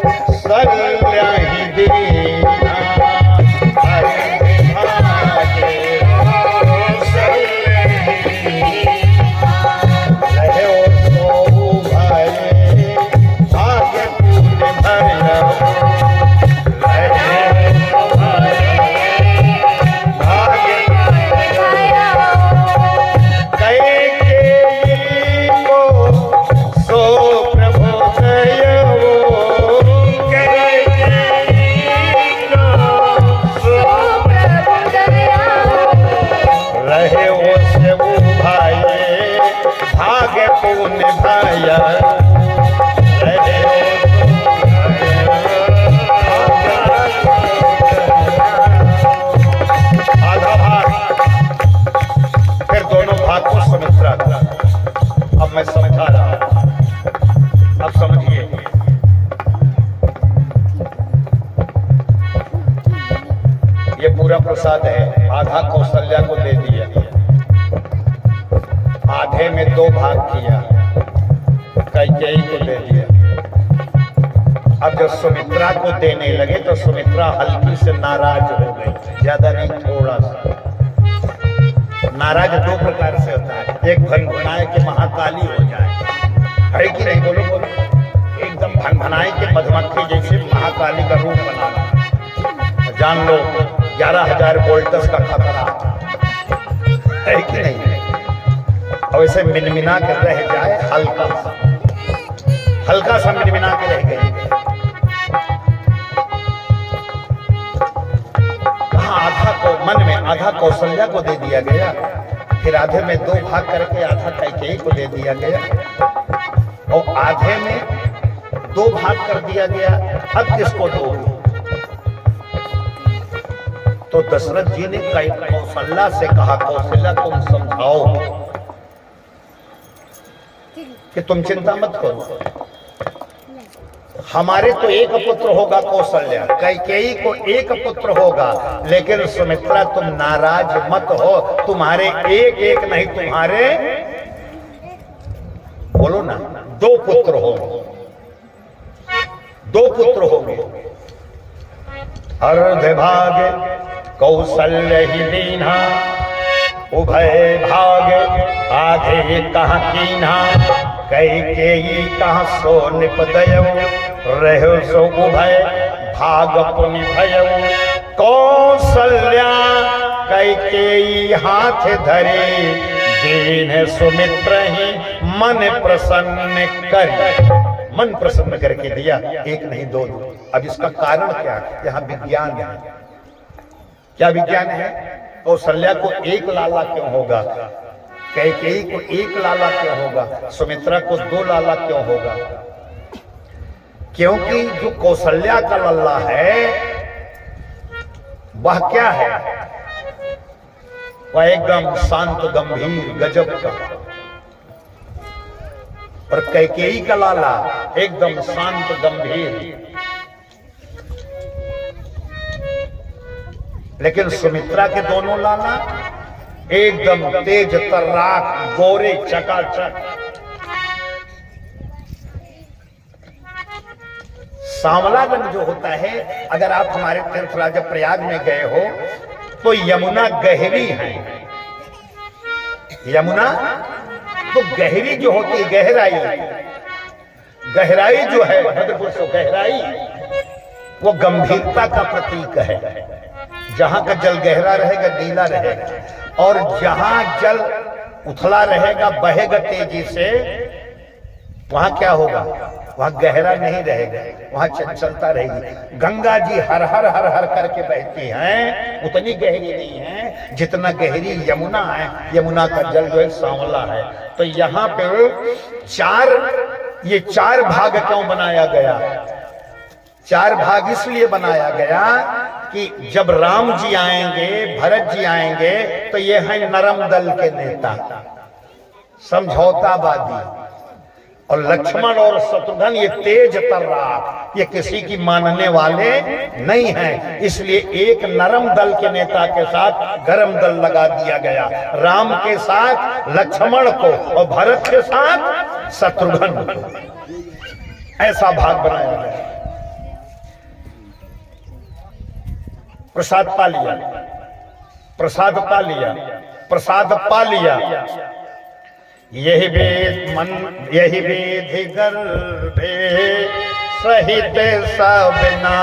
कौशल्या ही दीना मैं समझा रहा हूं, अब समझिए। ये पूरा प्रसाद है, आधा कौशल्या को दे दिया, आधे में 2 भाग किया, कैकेयी को दे दिया। अब जब सुमित्रा को देने लगे तो सुमित्रा हल्की से नाराज हो गई, ज्यादा नहीं, थोड़ा सा। नाराज 2 प्रकार से होता है, एक भनभनाए के महाकाली हो जाए, है कि नहीं? बोलो बोलो। एकदम भनभनाए के मधुमक्खी जैसे महाकाली का रूप बनाना, जान लो 11,000 वोल्टस का खतरा है कि नहीं? और ऐसे मिनमिना कर रह जाए, हल्का सा मिनमिना के रह गई। आधा को मन में आधा कौशल्या को दे दिया गया, फिर आधे में 2 भाग करके आधा कैकेयी को दे दिया गया, और आधे में 2 भाग कर दिया गया। अब किसको दो? तो दशरथ जी ने कौशल्या से कहा, कौशल्या तुम समझाओ कि तुम चिंता मत करो, हमारे तो एक पुत्र होगा कौशल्या, कैकेयी को एक पुत्र होगा, लेकिन सुमित्रा तुम नाराज मत हो, तुम्हारे एक नहीं, तुम्हारे बोलो ना 2 पुत्र होंगे, 2 पुत्र होंगे। अर्ध भाग कौशल्य ही दीना, उभय भाग आधे कहाँ कीन्हा, कैकेयी कहाँ सो निपदयौ, रहो सो उभय भाग पुनि भयौ। कौशल्या कैकेयी हाथ धरे, दीन सुमित्र ही मन प्रसन्न कर, मन प्रसन्न करके दिया, 1 नहीं 2। अब इसका कारण क्या है? यहाँ विज्ञान है। क्या विज्ञान है? कौशल्या को 1 लाला क्यों होगा, कैकेयी को 1 लाला क्यों होगा, सुमित्रा को 2 लाला क्यों होगा? क्योंकि जो कौशल्या का लल्ला है वह क्या है? वह एकदम शांत गंभीर गजब का, और कैकेयी का लाला एकदम शांत गंभीर। लेकिन सुमित्रा के दोनों लाला एकदम तेज तर्राक, गोरे चकाचक। सांवला रंग जो होता है, अगर आप हमारे तीर्थराज प्रयाग में गए हो तो यमुना गहरी है, यमुना तो गहरी जो होती है, गहराई जो है भद्रपुर से गहराई, वो गंभीरता का प्रतीक है। जहां का जल गहरा रहेगा, नीला रहेगा, और जहां जल उथला रहेगा, बहेगा तेजी से, वहां क्या होगा? वहां गहरा नहीं रहेगा, वहां चंचलता रहेगी। गंगा जी हर हर हर हर करके बहती हैं, उतनी गहरी नहीं है जितना गहरी यमुना है। यमुना का जल जो है सांवला है। तो यहाँ पे ये 4 भाग क्यों बनाया गया? 4 भाग इसलिए बनाया गया कि जब राम जी आएंगे, भरत जी आएंगे, तो ये है नरम दल के नेता, समझौतावादी, और लक्ष्मण और शत्रुघ्न ये तेज तर्राक, ये किसी की मानने वाले नहीं हैं। इसलिए एक नरम दल के नेता के साथ गरम दल लगा दिया गया, राम के साथ लक्ष्मण को और भरत के साथ शत्रुघ्न को, ऐसा भाग बनाया गया। प्रसाद पा लिया, प्रसाद पा लिया, प्रसाद पा लिया। यही विधि गर्भे सहित सब ना